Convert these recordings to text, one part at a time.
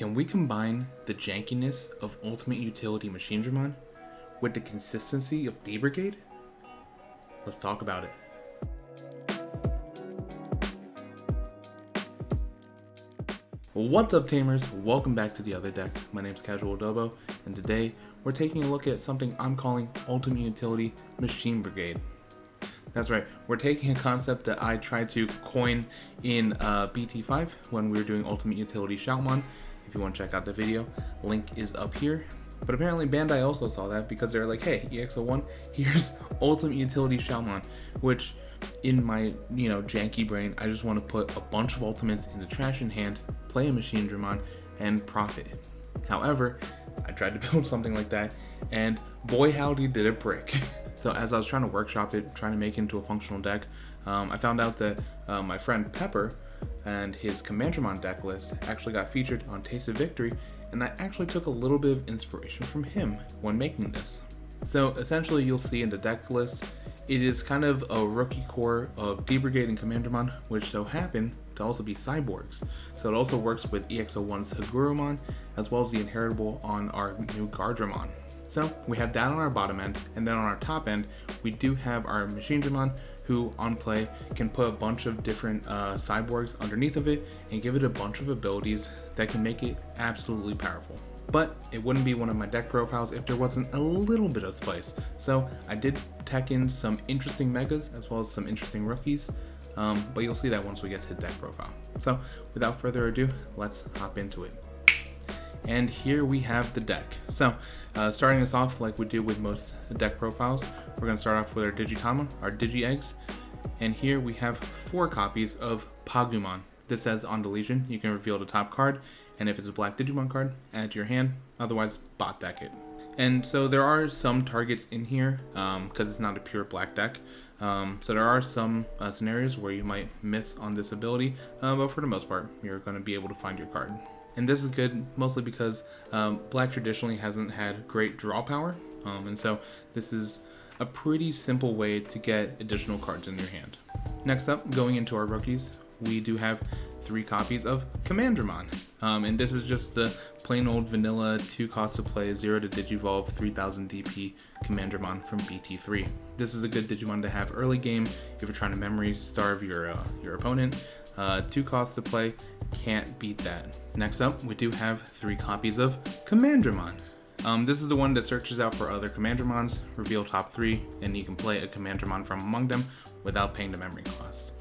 Can we combine the jankiness of Ultimate Utility Machinedramon with the consistency of D-Brigade? Let's talk about it. What's up, Tamers? Welcome back to the other decks. My name's Casual Adobo, and today we're taking a look at something I'm calling Ultimate Utility Machine Brigade. That's right, we're taking a concept that I tried to coin in BT5 when we were doing Ultimate Utility Shoutmon. If you want to check out the video, link is up here. But apparently Bandai also saw that because they're like, hey, EX01, here's Ultimate Utility Shoutmon, which in my, janky brain, I just want to put a bunch of ultimates in the trash in hand, play a Machinedramon, and profit. However, I tried to build something like that, and boy howdy did it break. So as I was trying to workshop it, trying to make it into a functional deck, I found out that my friend Peppor and his Commandramon deck list actually got featured on Taste of Victory, and I actually took a little bit of inspiration from him when making this. So essentially you'll see in the deck list, it is kind of a rookie core of D-Brigade and Commandramon, which so happen to also be cyborgs. So it also works with EX01's Hagurumon, as well as the inheritable on our new Guardramon. So we have that on our bottom end, and then on our top end, we do have our Machinedramon, who on play can put a bunch of different cyborgs underneath of it and give it a bunch of abilities that can make it absolutely powerful. But it wouldn't be one of my deck profiles if there wasn't a little bit of spice. So I did tech in some interesting megas as well as some interesting rookies, but you'll see that once we get to the deck profile. So without further ado, let's hop into it. And here we have the deck. So starting us off like we do with most deck profiles, we're going to start off with our Digitama, our Digi-Eggs, and here we have 4 copies of Pagumon. This says on deletion, you can reveal the top card, and if it's a black Digimon card, add it to your hand, otherwise bot deck it. And so there are some targets in here, because it's not a pure black deck, so there are some scenarios where you might miss on this ability, but for the most part, you're going to be able to find your card. And this is good mostly because black traditionally hasn't had great draw power, and so this is a pretty simple way to get additional cards in your hand. Next up, going into our rookies, we do have 3 copies of Commandramon, and this is just the plain old vanilla 2 cost to play 0 to Digivolve 3000 DP Commandramon from BT3. This is a good Digimon to have early game if you're trying to memory starve your opponent. 2 costs to play, can't beat that. Next up, we do have 3 copies of Commandramon. This is the one that searches out for other Commandramons, reveal top 3, and you can play a Commandramon from among them without paying the memory cost.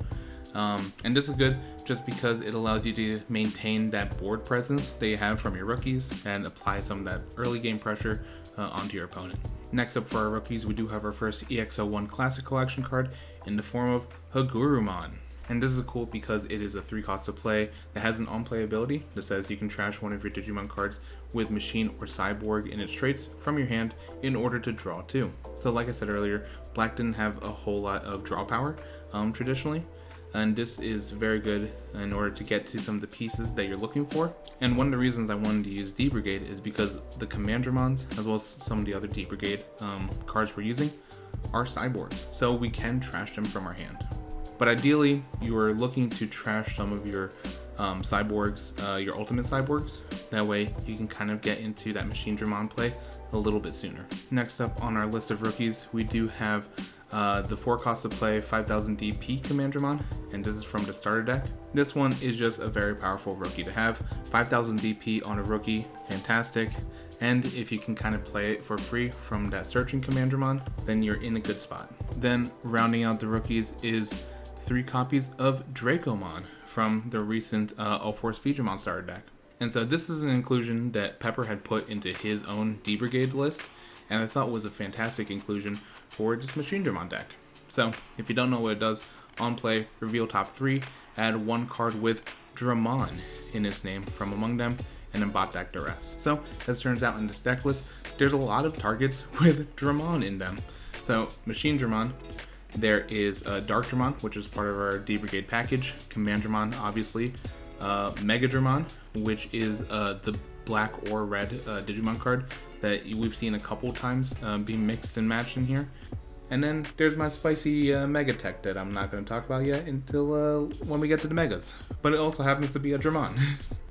And this is good just because it allows you to maintain that board presence that you have from your rookies and apply some of that early game pressure onto your opponent. Next up for our rookies, we do have our first EX01 Classic Collection card in the form of Hagurumon. And this is cool because it is a 3 cost to play that has an on-play ability that says you can trash one of your Digimon cards with Machine or Cyborg in its traits from your hand in order to draw 2. So like I said earlier, black didn't have a whole lot of draw power traditionally, and this is very good in order to get to some of the pieces that you're looking for. And one of the reasons I wanted to use D-Brigade is because the Commandramons, as well as some of the other D-Brigade cards we're using, are cyborgs, so we can trash them from our hand. But ideally, you are looking to trash some of your cyborgs, your ultimate cyborgs. That way, you can kind of get into that Machinedramon play a little bit sooner. Next up on our list of rookies, we do have the 4 cost to play 5000 DP Commandramon, and this is from the starter deck. This one is just a very powerful rookie to have. 5000 DP on a rookie, fantastic. And if you can kind of play it for free from that searching Commandramon, then you're in a good spot. Then rounding out the rookies is 3 copies of Dracomon from the recent All-Force Featuremon starter deck. And so this is an inclusion that Peppor had put into his own D-Brigade list, and I thought was a fantastic inclusion for this Machinedramon deck. So if you don't know what it does, on play, reveal top 3, add 1 card with Dramon in its name from among them, and then bot deck the rest. So as it turns out in this deck list, there's a lot of targets with Dramon in them. So Machinedramon, there is Darkdramon, which is part of our D-Brigade package, Commandramon, obviously, Megadramon, which is the black or red Digimon card that we've seen a couple times being mixed and matched in here. And then there's my spicy Mega Tech that I'm not going to talk about yet until when we get to the Megas. But it also happens to be a Dramon.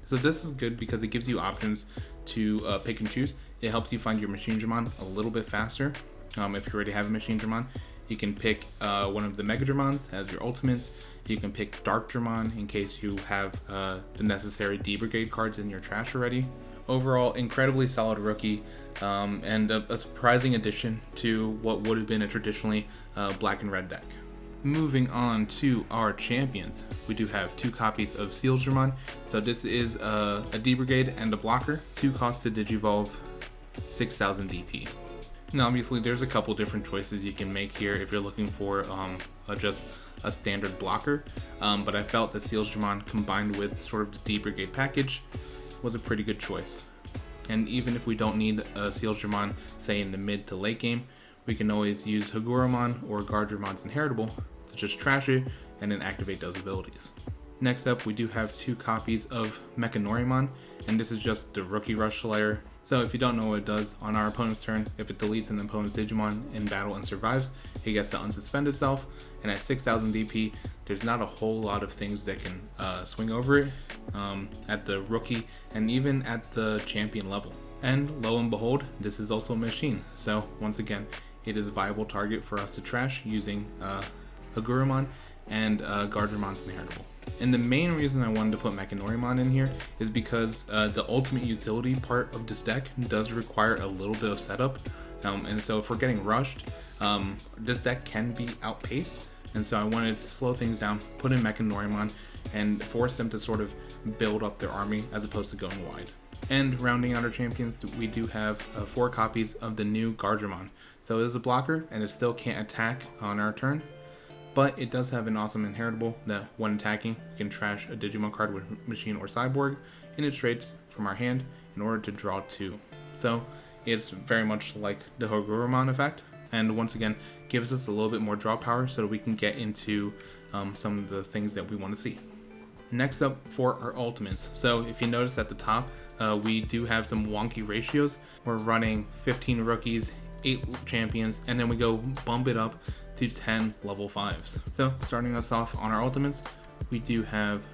So this is good because it gives you options to pick and choose. It helps you find your Machinedramon a little bit faster. If you already have a Machinedramon, you can pick one of the Megadramons as your ultimates. You can pick Darkdramon in case you have the necessary D-Brigade cards in your trash already. Overall, incredibly solid rookie, and a surprising addition to what would have been a traditionally black and red deck. Moving on to our champions, we do have 2 copies of Sealsdramon. So this is a D-Brigade and a blocker, 2 costs to Digivolve, 6,000 DP. Now obviously there's a couple different choices you can make here if you're looking for just a standard blocker, but I felt that Sealsdramon combined with sort of the D-Brigade package was a pretty good choice. And even if we don't need a Sealsdramon, say in the mid to late game, we can always use Haguramon or Gardramon's Inheritable to just trash it and then activate those abilities. Next up, we do have 2 copies of Mechanorimon, and this is just the Rookie Rush Slayer. So if you don't know what it does, on our opponent's turn, if it deletes an opponent's Digimon in battle and survives, it gets to unsuspend itself, and at 6,000 DP, there's not a whole lot of things that can swing over it at the rookie and even at the champion level. And lo and behold, this is also a machine, so once again, it is a viable target for us to trash using Haguramon and Gardramon's Inheritable. And the main reason I wanted to put Mechanorimon in here is because the ultimate utility part of this deck does require a little bit of setup, and so if we're getting rushed, this deck can be outpaced, and so I wanted to slow things down, put in Mechanorimon, and force them to sort of build up their army as opposed to going wide. And rounding out our champions, we do have 4 copies of the new Gardramon. So it is a blocker, and it still can't attack on our turn, but it does have an awesome inheritable that when attacking, you can trash a Digimon card with Machine or Cyborg in its traits from our hand in order to draw 2. So it's very much like the Haguramon effect, and once again, gives us a little bit more draw power so that we can get into some of the things that we want to see. Next up for our ultimates. So if you notice at the top, we do have some wonky ratios. We're running 15 rookies, 8 champions, and then we go bump it up to 10 level 5s. So starting us off on our ultimates, we do have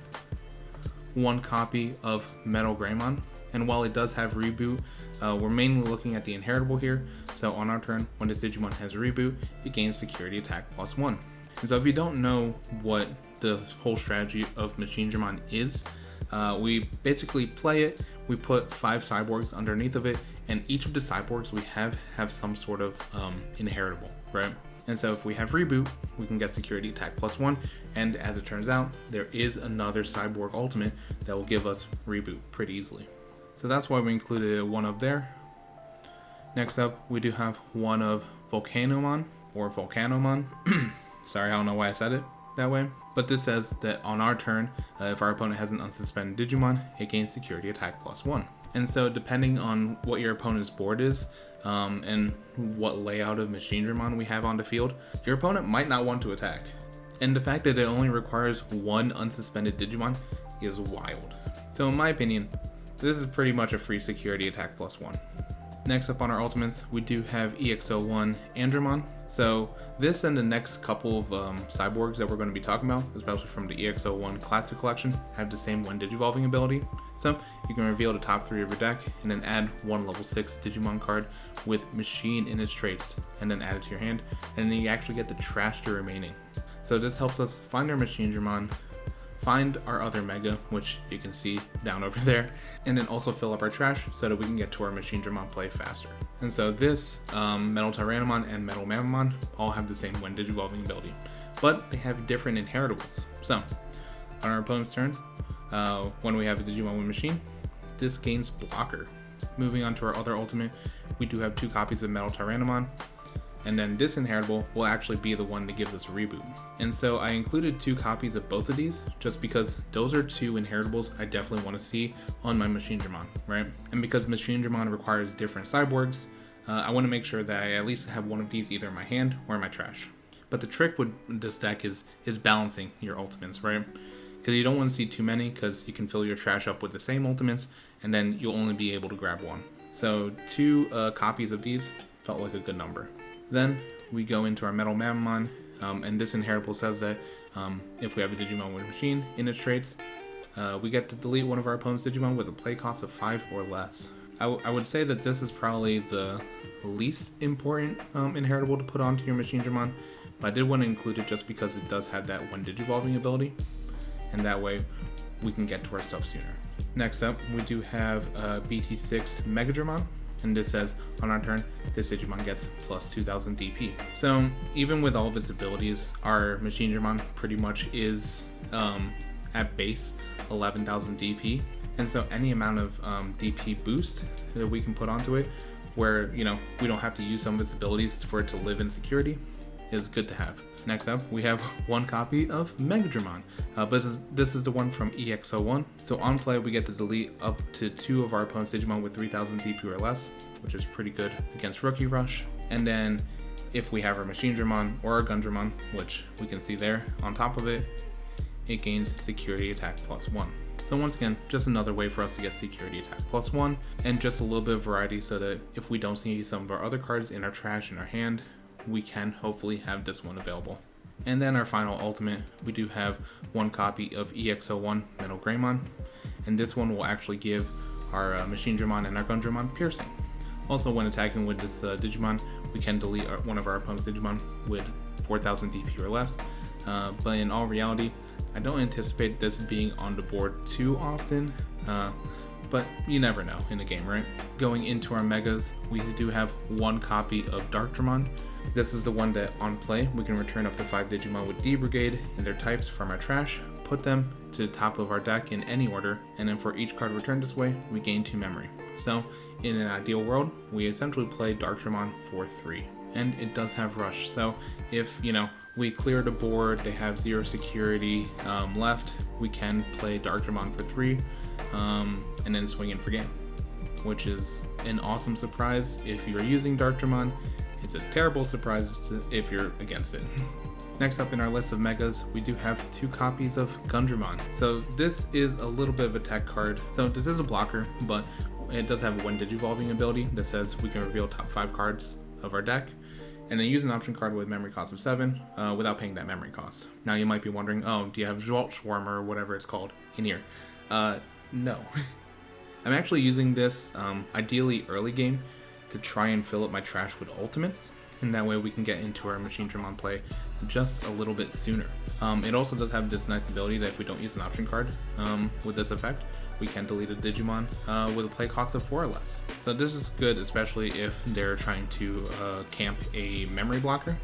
1 copy of Metal Greymon, and while it does have reboot, we're mainly looking at the inheritable here. So on our turn, when this Digimon has a reboot, it gains security attack +1. And so if you don't know what the whole strategy of Machinedramon is, we basically play it, we put 5 cyborgs underneath of it, and each of the cyborgs we have some sort of inheritable, right? And so if we have reboot, we can get security attack +1, and as it turns out, there is another cyborg ultimate that will give us reboot pretty easily. So that's why we included 1 of there. Next up, we do have 1 of Volcanomon, or Volcanomon. Sorry, I don't know why I said it that way. But this says that on our turn, if our opponent has an unsuspended Digimon, it gains security attack +1. And so depending on what your opponent's board is, and what layout of Machinedramon we have on the field, your opponent might not want to attack. And the fact that it only requires 1 unsuspended Digimon is wild. So in my opinion, this is pretty much a free security attack +1. Next up on our ultimates, we do have EX01 Andramon. So this and the next couple of cyborgs that we're going to be talking about, especially from the EX01 Classic Collection, have the same when Digivolving ability. So you can reveal the top 3 of your deck and then add 1 level 6 Digimon card with Machine in its traits and then add it to your hand, and then you actually get to trash the remaining. So this helps us find our Machinedramon, find our other Mega, which you can see down over there, and then also fill up our trash so that we can get to our Machinedramon play faster. And so this, Metal Tyrannomon and Metal Mamamon all have the same when Digivolving ability, but they have different inheritables. So on our opponent's turn, when we have a Digimon with Machine, this gains blocker. Moving on to our other ultimate, we do have 2 copies of Metal Tyrannomon, and then this inheritable will actually be the one that gives us a reboot. And so I included 2 copies of both of these just because those are 2 inheritables I definitely want to see on my Machinedramon, right? And because Machinedramon requires different cyborgs, I want to make sure that I at least have 1 of these either in my hand or in my trash. But the trick with this deck is balancing your ultimates, right? Because you don't want to see too many, because you can fill your trash up with the same ultimates and then you'll only be able to grab 1. So 2 copies of these felt like a good number. Then we go into our Metal Mamamon, and this inheritable says that if we have a Digimon with Machine in its traits, we get to delete one of our opponent's Digimon with a play cost of 5 or less. I would say that this is probably the least important inheritable to put onto your Machinedramon, but I did want to include it just because it does have that one Digivolving ability, and that way we can get to our stuff sooner. Next up, we do have BT6 Megadramon, and this says, on our turn, this Digimon gets plus 2000 DP. So even with all of its abilities, our Machinedramon pretty much is at base 11,000 DP, and so any amount of DP boost that we can put onto it, where we don't have to use some of its abilities for it to live in security, is good to have. Next up, we have one copy of Megadramon, but this is the one from EX01. So on play, we get to delete up to 2 of our opponent's Digimon with 3000 DP or less, which is pretty good against Rookie Rush. And then if we have our Machinedramon or our Gundramon, which we can see there, on top of it, it gains security attack +1. So once again, just another way for us to get security attack +1, and just a little bit of variety so that if we don't see some of our other cards in our trash in our hand, we can hopefully have this one available. And then our final ultimate, we do have one copy of EX01 Metal Greymon, and this one will actually give our Machinedramon and our Gundramon piercing. Also, when attacking with this Digimon, we can delete one of our opponent's Digimon with 4000 DP or less, but in all reality, I don't anticipate this being on the board too often, but you never know in the game, right? Going into our megas, we do have one copy of Darkdramon. This is the one that on play, we can return up to 5 Digimon with D-Brigade and their types from our trash, put them to the top of our deck in any order, and then for each card returned this way, we gain 2 memory. So in an ideal world, we essentially play Darkdramon for 3. And it does have Rush, so if we clear the board, they have 0 security left, we can play Darkdramon for 3 and then swing in for game, which is an awesome surprise if you're using Darkdramon. It's a terrible surprise if you're against it. Next up in our list of megas, we do have 2 copies of Gundramon. So this is a little bit of a tech card. So this is a blocker, but it does have one Digivolving ability that says we can reveal top 5 cards of our deck, and then use an option card with memory cost of 7 without paying that memory cost. Now you might be wondering, oh, do you have Schwarm or whatever it's called in here? No. I'm actually using this ideally early game to try and fill up my trash with ultimates, and that way we can get into our Machinedramon play just a little bit sooner. It also does have this nice ability that if we don't use an option card with this effect, we can delete a Digimon with a play cost of 4 or less. So this is good, especially if they're trying to camp a memory blocker,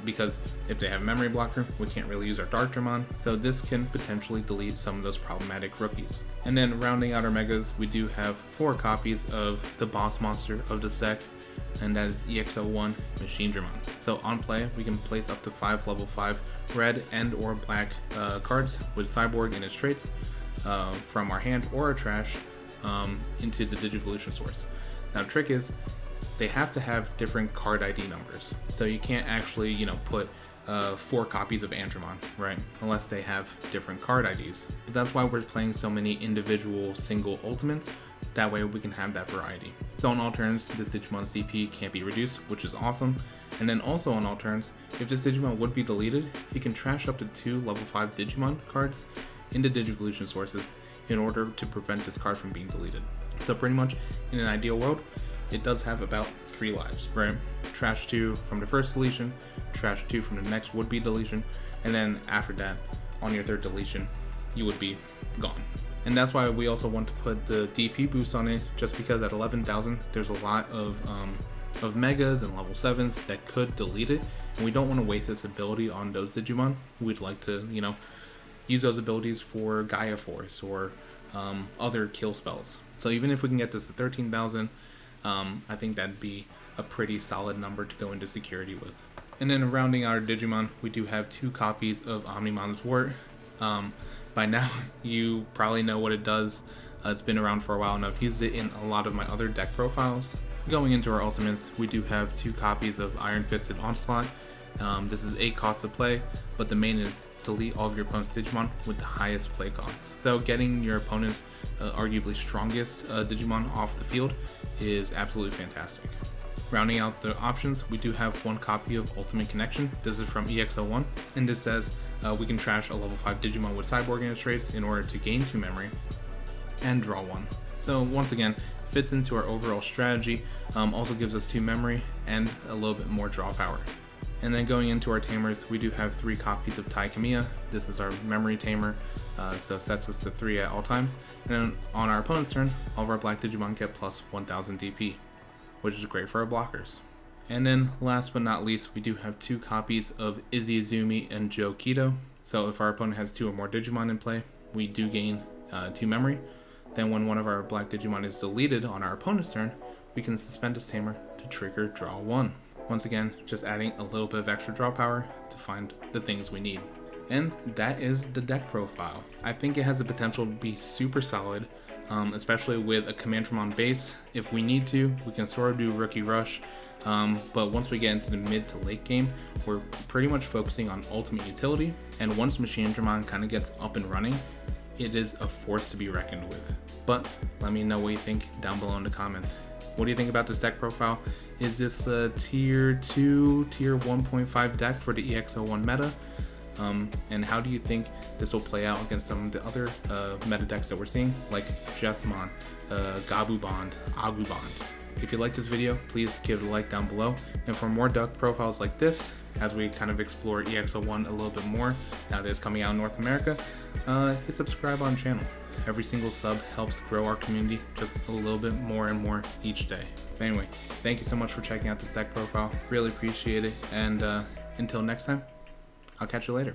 because if they have a memory blocker, we can't really use our Darkdramon, so this can potentially delete some of those problematic rookies. And then rounding out our megas, we do have 4 copies of the boss monster of this deck, and that is EX01 Machinedramon. So on play, we can place up to 5 level 5 red and or black cards with Cyborg and its traits from our hand or our trash into the Digivolution source. Now the trick is, they have to have different card ID numbers. So you can't actually, put 4 copies of Andromon, right? Unless they have different card IDs. But that's why we're playing so many individual single ultimates. That way we can have that variety. So on all turns, this Digimon's DP can't be reduced, which is awesome. And then also on all turns, if this Digimon would be deleted, he can trash up to 2 level 5 Digimon cards into Digivolution sources in order to prevent this card from being deleted. So pretty much in an ideal world, it does have about 3 lives, right? Trash 2 from the first deletion, trash 2 from the next would-be deletion, and then after that, on your 3rd deletion, you would be gone. And that's why we also want to put the DP boost on it, just because at 11,000, there's a lot of megas and level 7s that could delete it, and we don't want to waste its ability on those Digimon. We'd like to, use those abilities for Gaia Force or other kill spells. So even if we can get this to 13,000, I think that'd be a pretty solid number to go into security with. And then rounding out our Digimon, we do have 2 copies of Omnimon's Wart. By now, you probably know what it does. It's been around for a while, and I've used it in a lot of my other deck profiles. Going into our ultimates, we do have 2 copies of Iron Fisted Onslaught. This is 8 costs to play, but the main is delete all of your opponent's Digimon with the highest play cost. So getting your opponent's arguably strongest Digimon off the field is absolutely fantastic. Rounding out the options, we do have 1 copy of Ultimate Connection. This is from EX01, and this says, we can trash a level 5 Digimon with Cyborg in its traits in order to gain 2 memory and draw 1. So once again, fits into our overall strategy, also gives us 2 memory and a little bit more draw power. And then going into our tamers, we do have 3 copies of Tai Kamiya. This is our memory tamer, so sets us to 3 at all times. And then on our opponent's turn, all of our black Digimon get plus 1000 DP, which is great for our blockers. And then last but not least, we do have 2 copies of Izzy Izumi and Joe Kido. So if our opponent has 2 or more Digimon in play, we do gain 2 memory. Then when one of our black Digimon is deleted on our opponent's turn, we can suspend his tamer to trigger draw 1. Once again, just adding a little bit of extra draw power to find the things we need. And that is the deck profile. I think it has the potential to be super solid, especially with a Commandramon base. If we need to, we can sort of do Rookie Rush, but once we get into the mid to late game, we're pretty much focusing on ultimate utility, and once Machinedramon kind of gets up and running, it is a force to be reckoned with. But let me know what you think down below in the comments. What do you think about this deck profile? Is this a tier 2, tier 1.5 deck for the EX01 meta? And how do you think this will play out against some of the other meta decks that we're seeing, like Jessamon, Gabubond, Agubond? If you like this video, please give it a like down below. And for more deck profiles like this, as we kind of explore EX01 a little bit more, now that it's coming out in North America, hit subscribe on the channel. Every single sub helps grow our community just a little bit more and more each day. But anyway, thank you so much for checking out this deck profile. Really appreciate it. And until next time, I'll catch you later.